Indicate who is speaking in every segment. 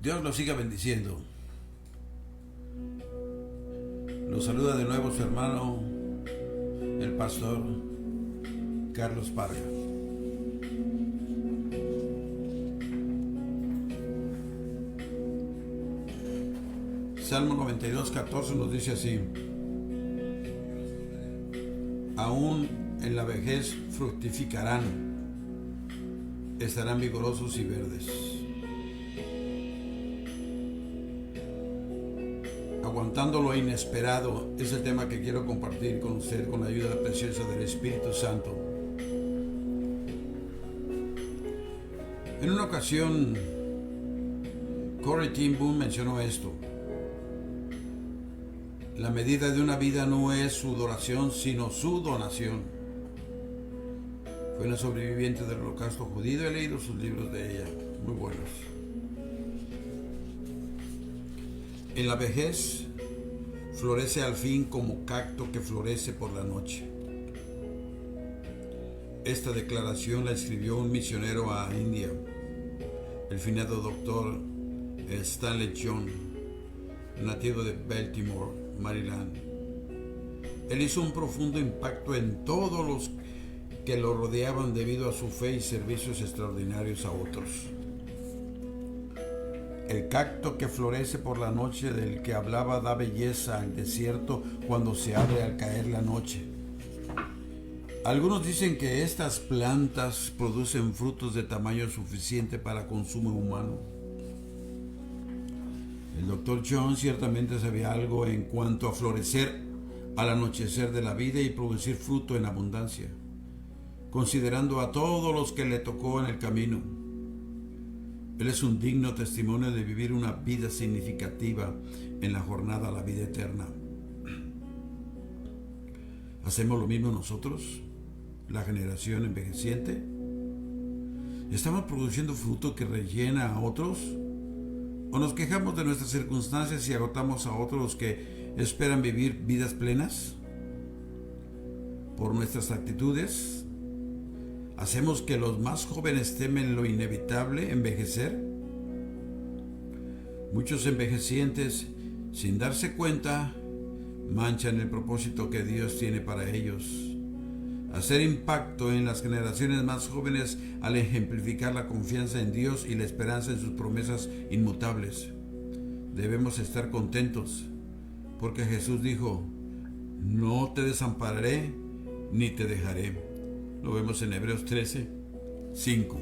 Speaker 1: Dios los siga bendiciendo. Los saluda de nuevo su hermano, el pastor Carlos Parga. Salmo 92:14 nos dice así: aún en la vejez fructificarán, estarán vigorosos y verdes. Aguantando lo inesperado es el tema que quiero compartir con usted con la ayuda preciosa del Espíritu Santo. En una ocasión, Corrie ten Boom mencionó esto: la medida de una vida no es su duración, sino su donación. Fue una sobreviviente del Holocausto judío. He leído sus libros de ella, muy buenos. En la vejez florece al fin como cacto que florece por la noche. Esta declaración la escribió un misionero a India, el finado doctor Stanley John, nativo de Baltimore, Maryland. Él hizo un profundo impacto en todos los que lo rodeaban debido a su fe y servicios extraordinarios a otros. El cacto que florece por la noche del que hablaba da belleza al desierto cuando se abre al caer la noche. Algunos dicen que estas plantas producen frutos de tamaño suficiente para consumo humano. El Dr. John ciertamente sabía algo en cuanto a florecer al anochecer de la vida y producir fruto en abundancia, considerando a todos los que le tocó en el camino. Él es un digno testimonio de vivir una vida significativa en la jornada a la vida eterna. ¿Hacemos lo mismo nosotros, la generación envejeciente? ¿Estamos produciendo fruto que rellena a otros? ¿O nos quejamos de nuestras circunstancias y agotamos a otros que esperan vivir vidas plenas? Por nuestras actitudes, ¿hacemos que los más jóvenes temen lo inevitable, envejecer? Muchos envejecientes, sin darse cuenta, manchan el propósito que Dios tiene para ellos: hacer impacto en las generaciones más jóvenes al ejemplificar la confianza en Dios y la esperanza en sus promesas inmutables. Debemos estar contentos, porque Jesús dijo: no te desampararé ni te dejaré. Lo vemos en Hebreos 13:5.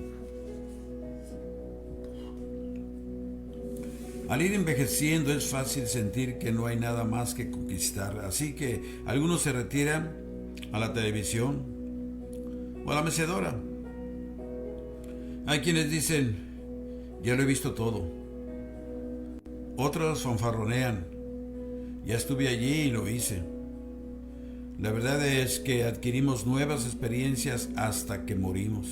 Speaker 1: Al ir envejeciendo es fácil sentir que no hay nada más que conquistar, así que algunos se retiran a la televisión o a la mecedora. Hay quienes dicen: ya lo he visto todo. Otros fanfarronean: ya estuve allí y lo hice. La verdad es que adquirimos nuevas experiencias hasta que morimos.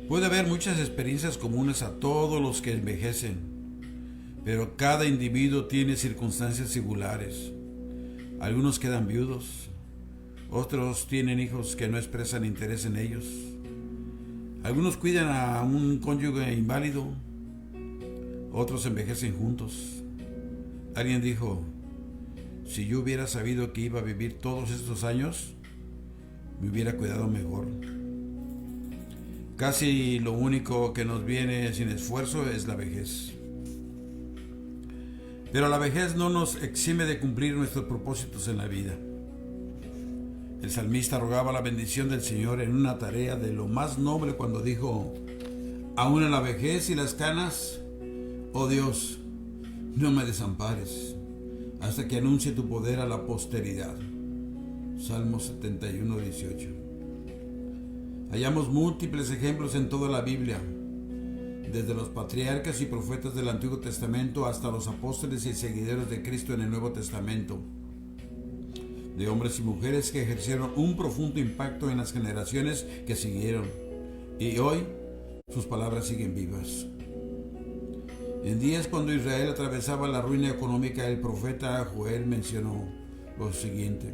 Speaker 1: Puede haber muchas experiencias comunes a todos los que envejecen, pero cada individuo tiene circunstancias singulares. Algunos quedan viudos, otros tienen hijos que no expresan interés en ellos. Algunos cuidan a un cónyuge inválido, otros envejecen juntos. Alguien dijo: si yo hubiera sabido que iba a vivir todos estos años, me hubiera cuidado mejor. Casi lo único que nos viene sin esfuerzo es la vejez. Pero la vejez no nos exime de cumplir nuestros propósitos en la vida. El salmista rogaba la bendición del Señor en una tarea de lo más noble cuando dijo: aún en la vejez y las canas, oh Dios, no me desampares hasta que anuncie tu poder a la posteridad. Salmo 71:18. Hallamos múltiples ejemplos en toda la Biblia, desde los patriarcas y profetas del Antiguo Testamento hasta los apóstoles y seguidores de Cristo en el Nuevo Testamento, de hombres y mujeres que ejercieron un profundo impacto en las generaciones que siguieron, y hoy sus palabras siguen vivas. En días cuando Israel atravesaba la ruina económica, el profeta Joel mencionó lo siguiente: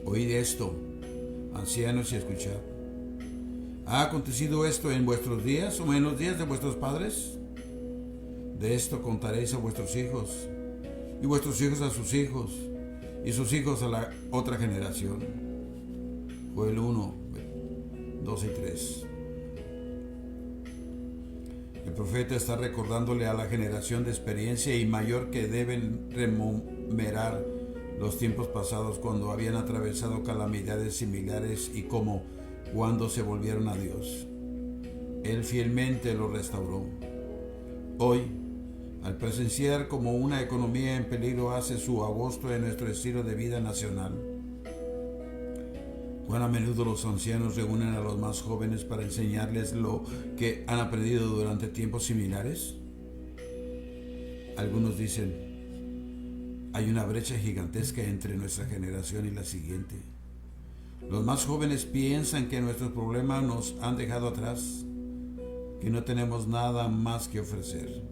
Speaker 1: oíd esto, ancianos, y escuchad. ¿Ha acontecido esto en vuestros días o en los días de vuestros padres? De esto contaréis a vuestros hijos, y vuestros hijos a sus hijos, y sus hijos a la otra generación. Joel 1, 2 y 3. El profeta está recordándole a la generación de experiencia y mayor que deben rememorar los tiempos pasados cuando habían atravesado calamidades similares y cómo cuando se volvieron a Dios, Él fielmente los restauró. Hoy, al presenciar cómo una economía en peligro hace su agosto en nuestro estilo de vida nacional, cuán a menudo los ancianos reúnen a los más jóvenes para enseñarles lo que han aprendido durante tiempos similares. Algunos dicen, hay una brecha gigantesca entre nuestra generación y la siguiente. Los más jóvenes piensan que nuestros problemas nos han dejado atrás, que no tenemos nada más que ofrecer.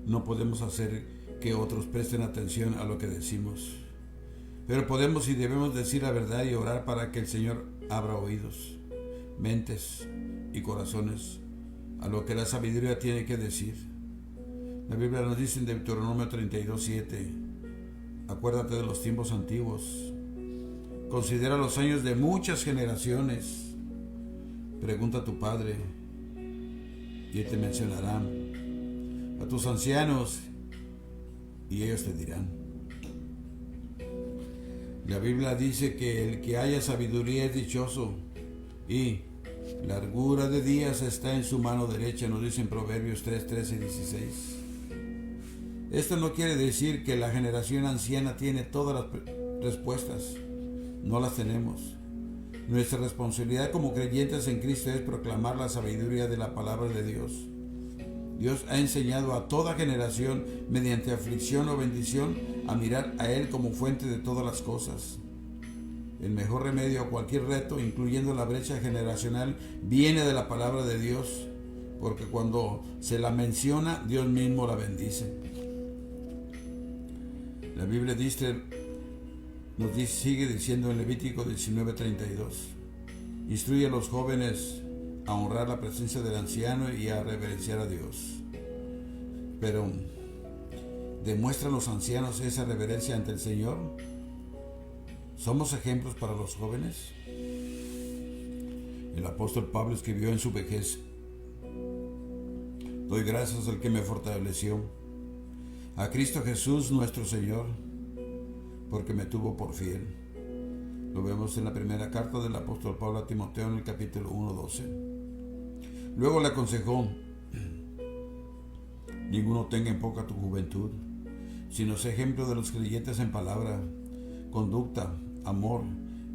Speaker 1: No podemos hacer que otros presten atención a lo que decimos, pero podemos y debemos decir la verdad y orar para que el Señor abra oídos, mentes y corazones a lo que la sabiduría tiene que decir. La Biblia nos dice en Deuteronomio 32:7, acuérdate de los tiempos antiguos, considera los años de muchas generaciones, pregunta a tu padre y él te mencionará, a tus ancianos y ellos te dirán. La Biblia dice que el que haya sabiduría es dichoso y largura de días está en su mano derecha, nos dice en Proverbios 3, 13 y 16. Esto no quiere decir que la generación anciana tiene todas las respuestas. No las tenemos. Nuestra responsabilidad como creyentes en Cristo es proclamar la sabiduría de la palabra de Dios. Dios ha enseñado a toda generación, mediante aflicción o bendición, a mirar a Él como fuente de todas las cosas. El mejor remedio a cualquier reto, incluyendo la brecha generacional, viene de la palabra de Dios, porque cuando se la menciona, Dios mismo la bendice. La Biblia sigue diciendo en Levítico 19:32, instruye a los jóvenes a honrar la presencia del anciano y a reverenciar a Dios. Pero, ¿demuestran los ancianos esa reverencia ante el Señor? ¿Somos ejemplos para los jóvenes? El apóstol Pablo escribió en su vejez, doy gracias al que me fortaleció, a Cristo Jesús nuestro Señor, porque me tuvo por fiel. Lo vemos en la primera carta del apóstol Pablo a Timoteo en el capítulo 1:12. Luego le aconsejó, ninguno tenga en poca tu juventud, sino sé ejemplo de los creyentes en palabra, conducta, amor,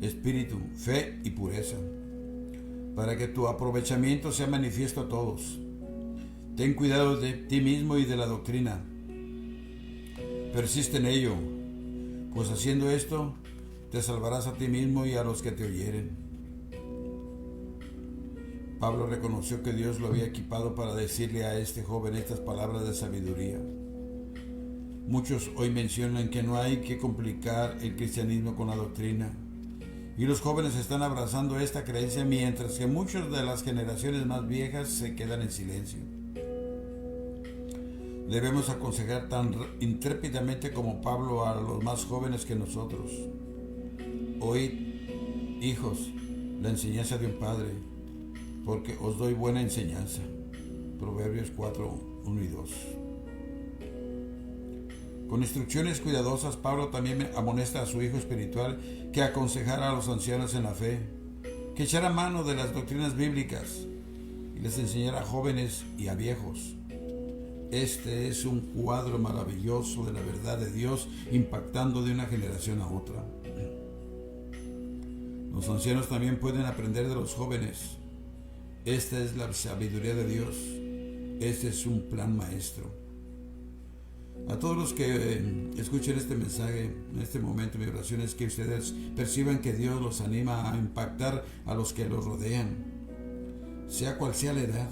Speaker 1: espíritu, fe y pureza, para que tu aprovechamiento sea manifiesto a todos. Ten cuidado de ti mismo y de la doctrina. Persiste en ello, pues haciendo esto te salvarás a ti mismo y a los que te oyeren. Pablo reconoció que Dios lo había equipado para decirle a este joven estas palabras de sabiduría. Muchos hoy mencionan que no hay que complicar el cristianismo con la doctrina, y los jóvenes están abrazando esta creencia mientras que muchas de las generaciones más viejas se quedan en silencio. Debemos aconsejar tan intrépidamente como Pablo a los más jóvenes que nosotros. Oíd, hijos, la enseñanza de un padre, porque os doy buena enseñanza. Proverbios 4, 1 y 2. Con instrucciones cuidadosas, Pablo también amonesta a su hijo espiritual que aconsejara a los ancianos en la fe, que echara mano de las doctrinas bíblicas y les enseñara a jóvenes y a viejos. Este es un cuadro maravilloso de la verdad de Dios impactando de una generación a otra. Los ancianos también pueden aprender de los jóvenes. Esta es la sabiduría de Dios. Este es un plan maestro. A todos los que escuchen este mensaje, en este momento mi oración es que ustedes perciban que Dios los anima a impactar a los que los rodean, sea cual sea la edad.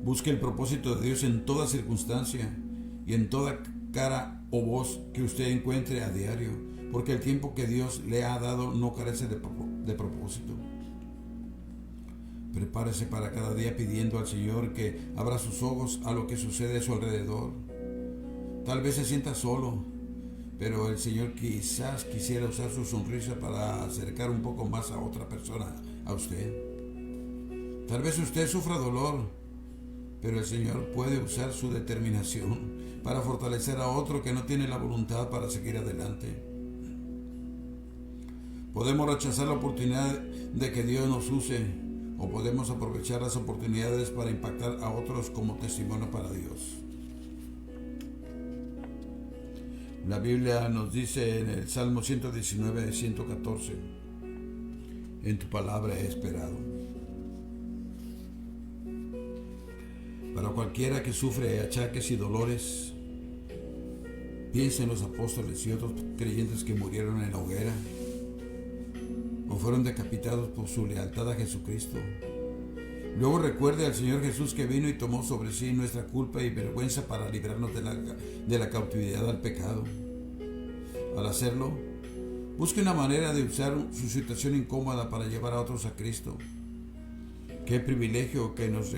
Speaker 1: Busque el propósito de Dios en toda circunstancia y en toda cara o voz que usted encuentre a diario, porque el tiempo que Dios le ha dado no carece de propósito. Prepárese para cada día pidiendo al Señor que abra sus ojos a lo que sucede a su alrededor. Tal vez se sienta solo, pero el Señor quizás quisiera usar su sonrisa para acercar un poco más a otra persona a usted. Tal vez usted sufra dolor, pero el Señor puede usar su determinación para fortalecer a otro que no tiene la voluntad para seguir adelante. Podemos rechazar la oportunidad de que Dios nos use, o podemos aprovechar las oportunidades para impactar a otros como testimonio para Dios. La Biblia nos dice en el Salmo 119, 114, en tu palabra he esperado. Para cualquiera que sufre achaques y dolores, piensa en los apóstoles y otros creyentes que murieron en la hoguera o fueron decapitados por su lealtad a Jesucristo. Luego recuerde al Señor Jesús que vino y tomó sobre sí nuestra culpa y vergüenza para librarnos de la cautividad al pecado. Al hacerlo, busque una manera de usar su situación incómoda para llevar a otros a Cristo. Qué privilegio que nos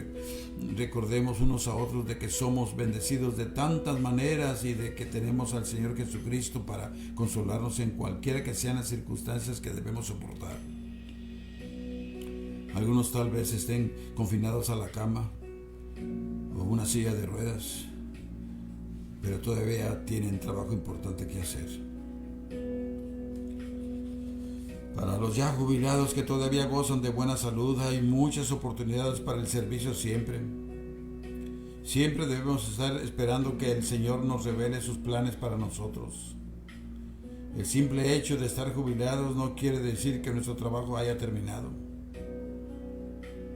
Speaker 1: recordemos unos a otros de que somos bendecidos de tantas maneras y de que tenemos al Señor Jesucristo para consolarnos en cualquiera que sean las circunstancias que debemos soportar. Algunos tal vez estén confinados a la cama o una silla de ruedas, pero todavía tienen trabajo importante que hacer. Para los ya jubilados que todavía gozan de buena salud, hay muchas oportunidades para el servicio siempre. Siempre debemos estar esperando que el Señor nos revele sus planes para nosotros. El simple hecho de estar jubilados no quiere decir que nuestro trabajo haya terminado.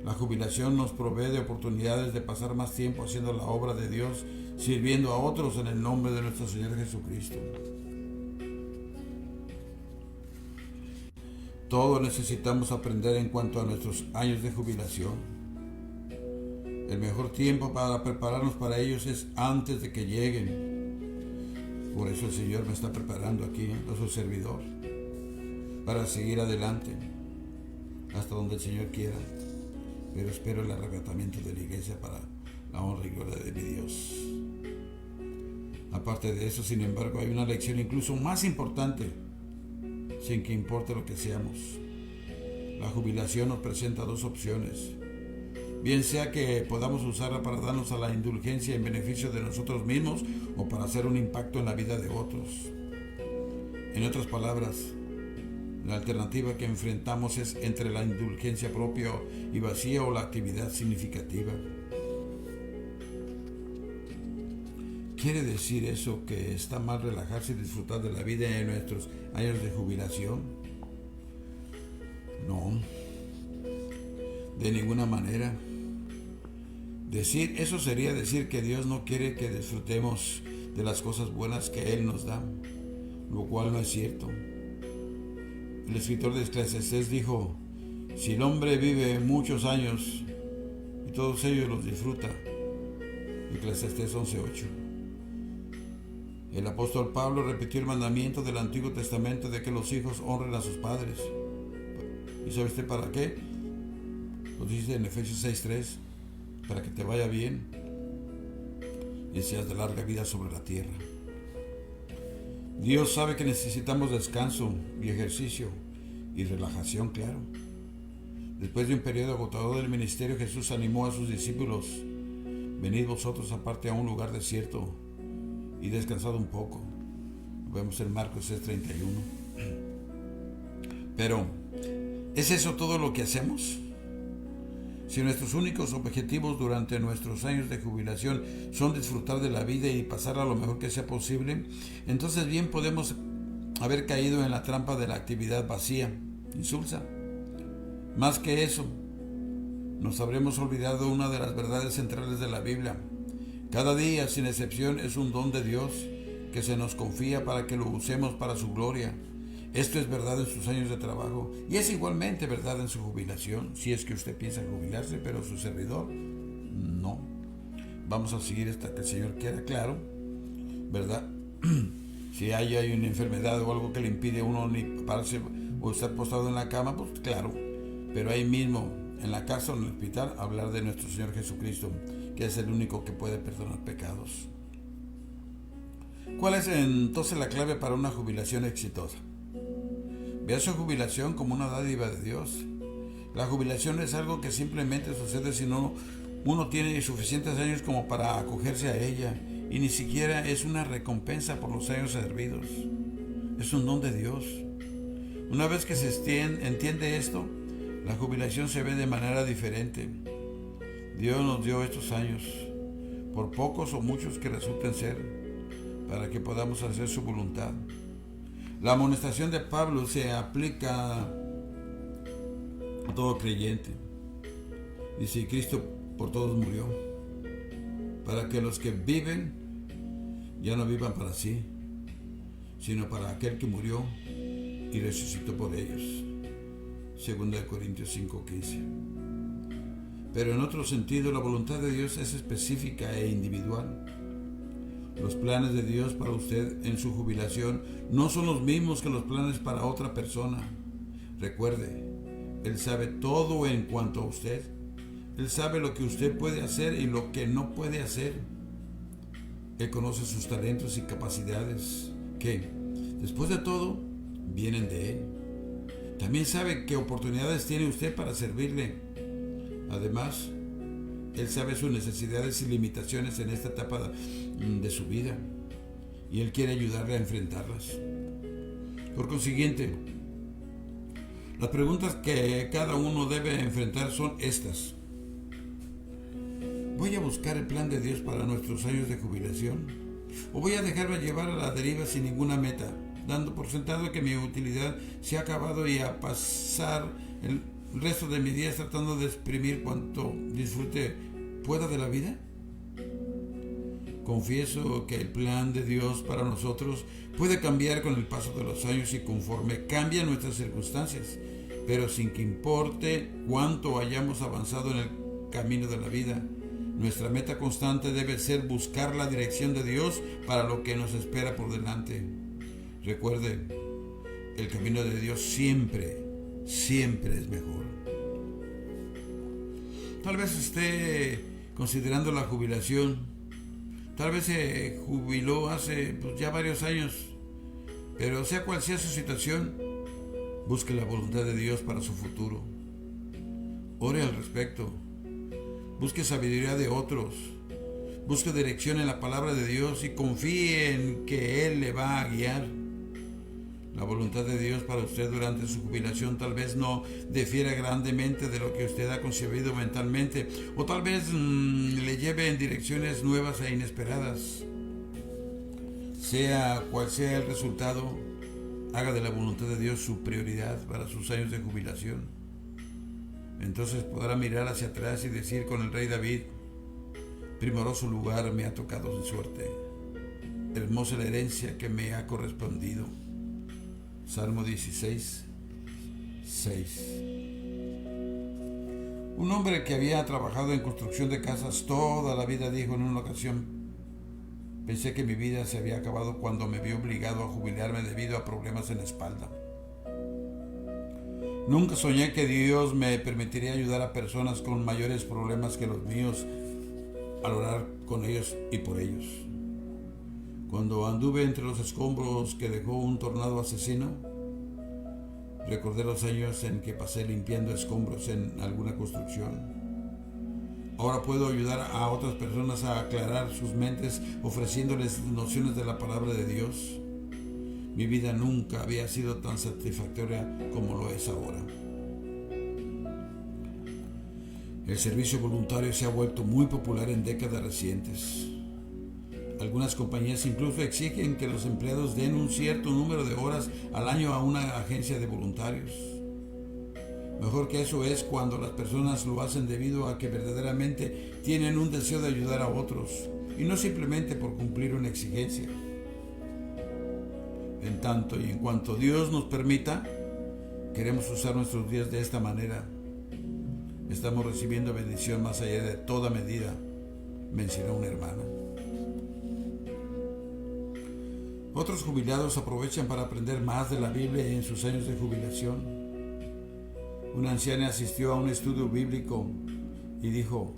Speaker 1: La jubilación nos provee de oportunidades de pasar más tiempo haciendo la obra de Dios, sirviendo a otros en el nombre de nuestro Señor Jesucristo. Todos necesitamos aprender en cuanto a nuestros años de jubilación. El mejor tiempo para prepararnos para ellos es antes de que lleguen. Por eso el Señor me está preparando aquí, a su servidor, para seguir adelante hasta donde el Señor quiera. Pero espero el arrebatamiento de la iglesia para la honra y gloria de mi Dios. Aparte de eso, sin embargo, hay una lección incluso más importante, sin que importe lo que seamos. La jubilación nos presenta dos opciones. Bien sea que podamos usarla para darnos a la indulgencia en beneficio de nosotros mismos o para hacer un impacto en la vida de otros. En otras palabras, la alternativa que enfrentamos es entre la indulgencia propia y vacía o la actividad significativa. ¿Quiere decir eso que está mal relajarse y disfrutar de la vida en nuestros años de jubilación? No, de ninguna manera. Decir eso sería decir que Dios no quiere que disfrutemos de las cosas buenas que Él nos da, lo cual no es cierto. El escritor de Eclesiastés dijo: si el hombre vive muchos años y todos ellos los disfruta. Eclesiastés 11:8. El apóstol Pablo repitió el mandamiento del Antiguo Testamento de que los hijos honren a sus padres. ¿Y sabe usted para qué? Lo dice en Efesios 6:3, para que te vaya bien y seas de larga vida sobre la tierra. Dios sabe que necesitamos descanso y ejercicio y relajación, claro. Después de un periodo agotador del ministerio, Jesús animó a sus discípulos: venid vosotros aparte a un lugar desierto y descansad un poco. Lo vemos en Marcos 6:31. Pero, ¿es eso todo lo que hacemos? Si nuestros únicos objetivos durante nuestros años de jubilación son disfrutar de la vida y pasarla lo mejor que sea posible, entonces bien podemos haber caído en la trampa de la actividad vacía, insulsa. Más que eso, nos habremos olvidado una de las verdades centrales de la Biblia. Cada día, sin excepción, es un don de Dios que se nos confía para que lo usemos para su gloria. Esto es verdad en sus años de trabajo y es igualmente verdad en su jubilación, si es que usted piensa jubilarse, pero su servidor, no. Vamos a seguir hasta que el Señor quiera, claro, ¿verdad? Si hay una enfermedad o algo que le impide a uno ni pararse o estar postrado en la cama, pues claro. Pero ahí mismo, en la casa o en el hospital, hablar de nuestro Señor Jesucristo, que es el único que puede perdonar pecados. ¿Cuál es entonces la clave para una jubilación exitosa? Vea su jubilación como una dádiva de Dios. La jubilación es algo que simplemente sucede si uno tiene suficientes años como para acogerse a ella, y ni siquiera es una recompensa por los años servidos. Es un don de Dios. Una vez que se entiende esto, la jubilación se ve de manera diferente. Dios nos dio estos años, por pocos o muchos que resulten ser, para que podamos hacer su voluntad. La amonestación de Pablo se aplica a todo creyente. Dice: Cristo por todos murió, para que los que viven ya no vivan para sí, sino para aquel que murió y resucitó por ellos. 2 Corintios 5:15. Pero en otro sentido, la voluntad de Dios es específica e individual. Los planes de Dios para usted en su jubilación no son los mismos que los planes para otra persona. Recuerde, Él sabe todo en cuanto a usted. Él sabe lo que usted puede hacer y lo que no puede hacer. Él conoce sus talentos y capacidades, que, después de todo, vienen de Él. También sabe qué oportunidades tiene usted para servirle. Además, Él sabe sus necesidades y limitaciones en esta etapa de su vida, y Él quiere ayudarle a enfrentarlas. Por consiguiente, las preguntas que cada uno debe enfrentar son estas: ¿voy a buscar el plan de Dios para nuestros años de jubilación? ¿O voy a dejarme llevar a la deriva sin ninguna meta, dando por sentado que mi utilidad se ha acabado y a pasar el resto de mis días tratando de exprimir cuanto disfrute pueda de la vida? Confieso que el plan de Dios para nosotros puede cambiar con el paso de los años y conforme cambian nuestras circunstancias, pero sin que importe cuánto hayamos avanzado en el camino de la vida, nuestra meta constante debe ser buscar la dirección de Dios para lo que nos espera por delante. Recuerde, el camino de Dios siempre es mejor. Tal vez esté considerando la jubilación. Tal vez se jubiló hace ya varios años. Pero sea cual sea su situación, busque la voluntad de Dios para su futuro. Ore al respecto. Busque sabiduría de otros. Busque dirección en la palabra de Dios y confíe en que Él le va a guiar. La voluntad de Dios para usted durante su jubilación tal vez no difiera grandemente de lo que usted ha concebido mentalmente, o tal vez le lleve en direcciones nuevas e inesperadas. Sea cual sea el resultado, haga de la voluntad de Dios su prioridad para sus años de jubilación. Entonces podrá mirar hacia atrás y decir con el rey David: primoroso lugar me ha tocado sin suerte, hermosa la herencia que me ha correspondido. Salmo 16, 6. Un hombre que había trabajado en construcción de casas toda la vida dijo en una ocasión: pensé que mi vida se había acabado cuando me vi obligado a jubilarme debido a problemas en la espalda. Nunca soñé que Dios me permitiría ayudar a personas con mayores problemas que los míos al orar con ellos y por ellos. Cuando anduve entre los escombros que dejó un tornado asesino, recordé los años en que pasé limpiando escombros en alguna construcción. Ahora puedo ayudar a otras personas a aclarar sus mentes ofreciéndoles nociones de la palabra de Dios. Mi vida nunca había sido tan satisfactoria como lo es ahora. El servicio voluntario se ha vuelto muy popular en décadas recientes. Algunas compañías incluso exigen que los empleados den un cierto número de horas al año a una agencia de voluntarios. Mejor que eso es cuando las personas lo hacen debido a que verdaderamente tienen un deseo de ayudar a otros y no simplemente por cumplir una exigencia. En tanto y en cuanto Dios nos permita, queremos usar nuestros días de esta manera. Estamos recibiendo bendición más allá de toda medida, mencionó una hermana. Otros jubilados aprovechan para aprender más de la Biblia en sus años de jubilación. Una anciana asistió a un estudio bíblico y dijo: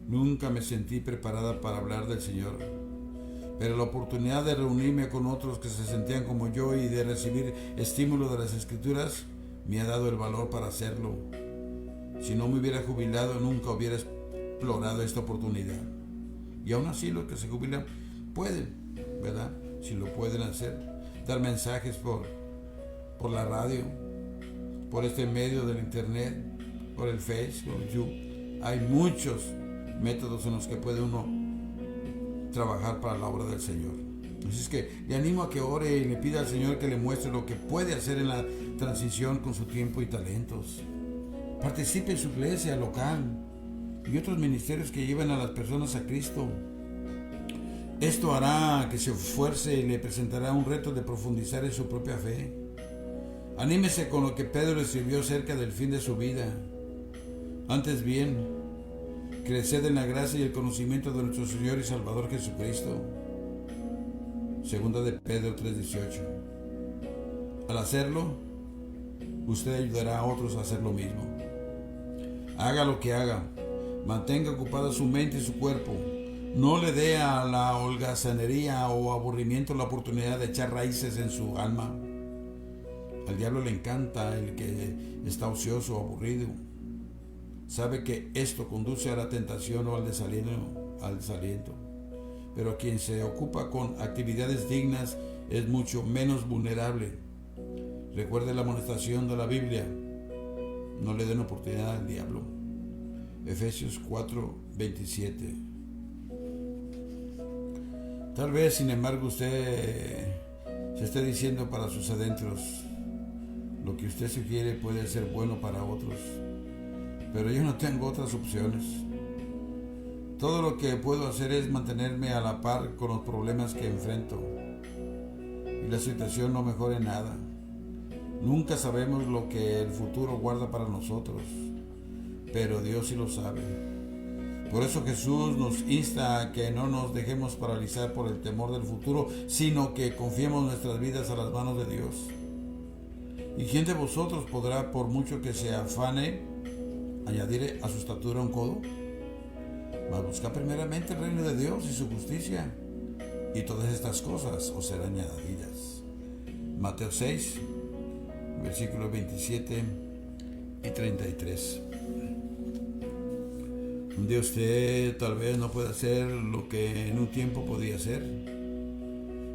Speaker 1: nunca me sentí preparada para hablar del Señor, pero la oportunidad de reunirme con otros que se sentían como yo y de recibir estímulo de las Escrituras me ha dado el valor para hacerlo. Si no me hubiera jubilado, nunca hubiera explorado esta oportunidad. Y aún así los que se jubilan pueden, ¿verdad? Si lo pueden hacer, dar mensajes por la radio, por este medio del internet, por el Face, por el YouTube. Hay muchos métodos en los que puede uno trabajar para la obra del Señor. Así es que le animo a que ore y le pida al Señor que le muestre lo que puede hacer en la transición con su tiempo y talentos. Participe en su iglesia local y otros ministerios que lleven a las personas a Cristo. Esto hará que se esfuerce y le presentará un reto de profundizar en su propia fe. Anímese con lo que Pedro escribió acerca del fin de su vida. Antes bien, creced en la gracia y el conocimiento de nuestro Señor y Salvador Jesucristo. Segunda de Pedro 3:18. Al hacerlo, usted ayudará a otros a hacer lo mismo. Haga lo que haga, mantenga ocupada su mente y su cuerpo. No le dé a la holgazanería o aburrimiento la oportunidad de echar raíces en su alma. Al diablo le encanta el que está ocioso o aburrido. Sabe que esto conduce a la tentación o al desaliento. Pero quien se ocupa con actividades dignas es mucho menos vulnerable. Recuerde la amonestación de la Biblia: no le den oportunidad al diablo. Efesios 4:27. Tal vez, sin embargo, usted se esté diciendo para sus adentros: lo que usted sugiere puede ser bueno para otros, pero yo no tengo otras opciones. Todo lo que puedo hacer es mantenerme a la par con los problemas que enfrento, y la situación no mejora en nada. Nunca sabemos lo que el futuro guarda para nosotros, pero Dios sí lo sabe. Por eso Jesús nos insta a que no nos dejemos paralizar por el temor del futuro, sino que confiemos nuestras vidas a las manos de Dios. ¿Y quién de vosotros podrá, por mucho que se afane, añadir a su estatura un codo? Mas busca primeramente el reino de Dios y su justicia, y todas estas cosas os serán añadidas. Mateo 6, versículos 27 y 33. Un día usted tal vez no pueda hacer lo que en un tiempo podía hacer,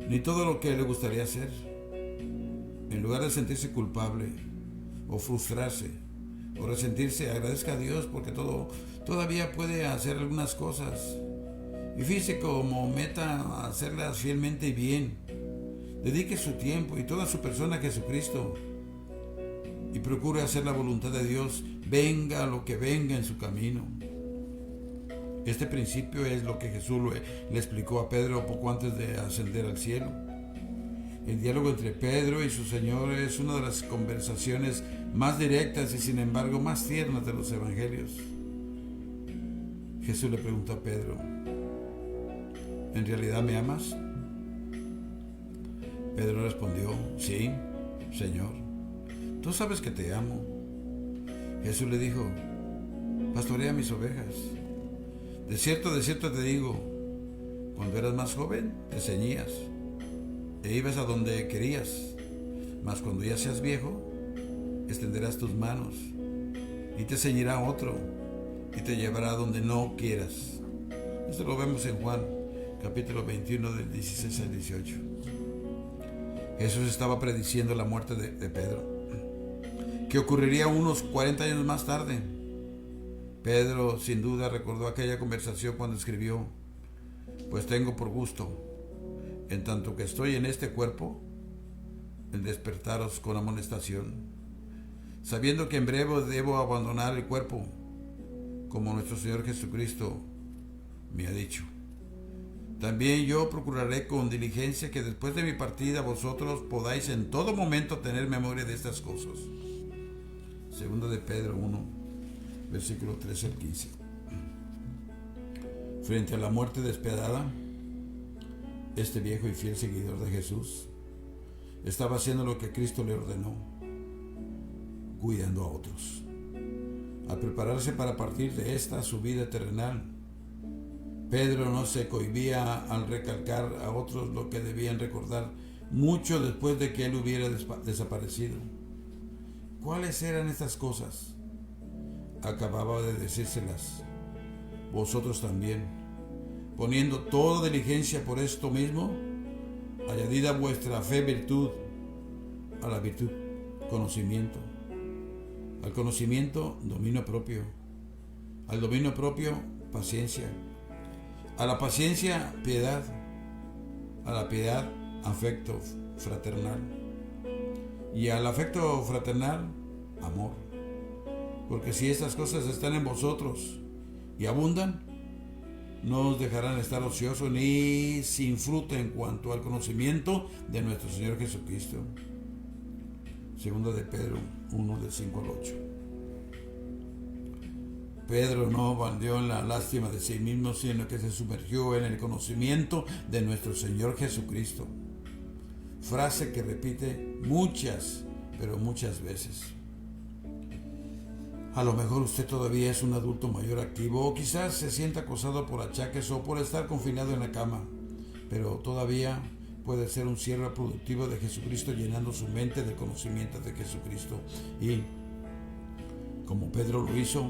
Speaker 1: ni todo lo que le gustaría hacer. En lugar de sentirse culpable, o frustrarse, o resentirse, agradezca a Dios porque todavía puede hacer algunas cosas. Y fíjese como meta hacerlas fielmente y bien. Dedique su tiempo y toda su persona a Jesucristo, y procure hacer la voluntad de Dios, venga lo que venga en su camino. Este principio es lo que Jesús le explicó a Pedro poco antes de ascender al cielo. El diálogo entre Pedro y su Señor es una de las conversaciones más directas y sin embargo más tiernas de los evangelios. Jesús le preguntó a Pedro: ¿en realidad me amas? Pedro respondió: sí, Señor, tú sabes que te amo. Jesús le dijo: pastorea mis ovejas. De cierto te digo, cuando eras más joven te ceñías e ibas a donde querías, mas cuando ya seas viejo, extenderás tus manos y te ceñirá otro y te llevará a donde no quieras. Esto lo vemos en Juan capítulo 21 del 16 al 18. Jesús estaba prediciendo la muerte de Pedro, que ocurriría unos 40 años más tarde. Pedro sin duda recordó aquella conversación cuando escribió: pues tengo por gusto, en tanto que estoy en este cuerpo, en despertaros con amonestación, sabiendo que en breve debo abandonar el cuerpo, como nuestro Señor Jesucristo me ha dicho. También yo procuraré con diligencia que después de mi partida vosotros podáis en todo momento tener memoria de estas cosas. Segunda de Pedro 1, versículo 13 al 15. Frente a la muerte despiadada, Este viejo y fiel seguidor de Jesús estaba haciendo lo que Cristo le ordenó, cuidando a otros. Al prepararse para partir de esta su vida terrenal, Pedro no se cohibía al recalcar a otros lo que debían recordar mucho después de que él hubiera desaparecido. ¿Cuáles eran estas cosas? Acababa de decírselas. Vosotros también, poniendo toda diligencia por esto mismo, añadid a vuestra fe virtud, a la virtud conocimiento, al conocimiento dominio propio, al dominio propio paciencia, a la paciencia piedad, a la piedad afecto fraternal y al afecto fraternal amor. Porque si estas cosas están en vosotros y abundan, no os dejarán estar ociosos ni sin fruto en cuanto al conocimiento de nuestro Señor Jesucristo. Segunda de Pedro 1, del 5 al 8. Pedro no bandeó en la lástima de sí mismo, sino que se sumergió en el conocimiento de nuestro Señor Jesucristo. Frase que repite muchas, pero muchas veces. A lo mejor usted todavía es un adulto mayor activo o quizás se sienta acosado por achaques o por estar confinado en la cama, pero todavía puede ser un siervo productivo de Jesucristo llenando su mente del conocimiento de Jesucristo y, como Pedro lo hizo,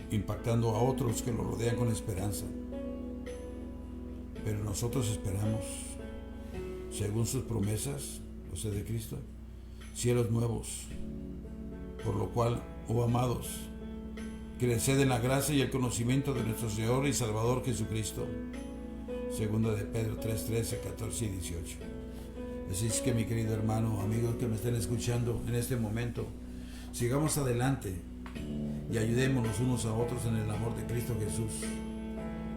Speaker 1: impactando a otros que lo rodean con esperanza. Pero nosotros esperamos, según sus promesas, o sea, de Cristo, cielos nuevos, por lo cual, oh amados, creced en la gracia y el conocimiento de nuestro Señor y Salvador Jesucristo. Segunda de Pedro 3, 13, 14 y 18. Así es que, mi querido hermano, amigos que me estén escuchando en este momento, sigamos adelante y ayudémonos unos a otros en el amor de Cristo Jesús.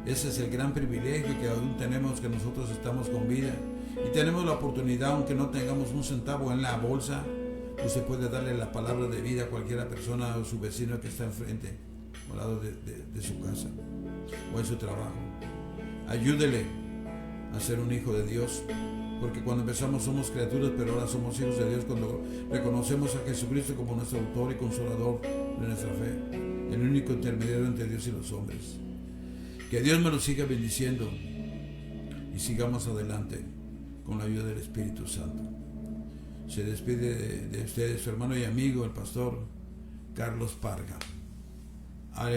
Speaker 1: Ese es el gran privilegio que aún tenemos, que nosotros estamos con vida y tenemos la oportunidad, aunque no tengamos un centavo en la bolsa, usted puede darle la palabra de vida a cualquier persona o su vecino que está enfrente, al lado de su casa o en su trabajo. Ayúdele a ser un hijo de Dios, porque cuando empezamos somos criaturas, pero ahora somos hijos de Dios cuando reconocemos a Jesucristo como nuestro autor y consolador de nuestra fe, el único intermediario entre Dios y los hombres. Que Dios me lo siga bendiciendo y sigamos adelante con la ayuda del Espíritu Santo. Se despide de ustedes su hermano y amigo, el pastor Carlos Parga. Aleluya.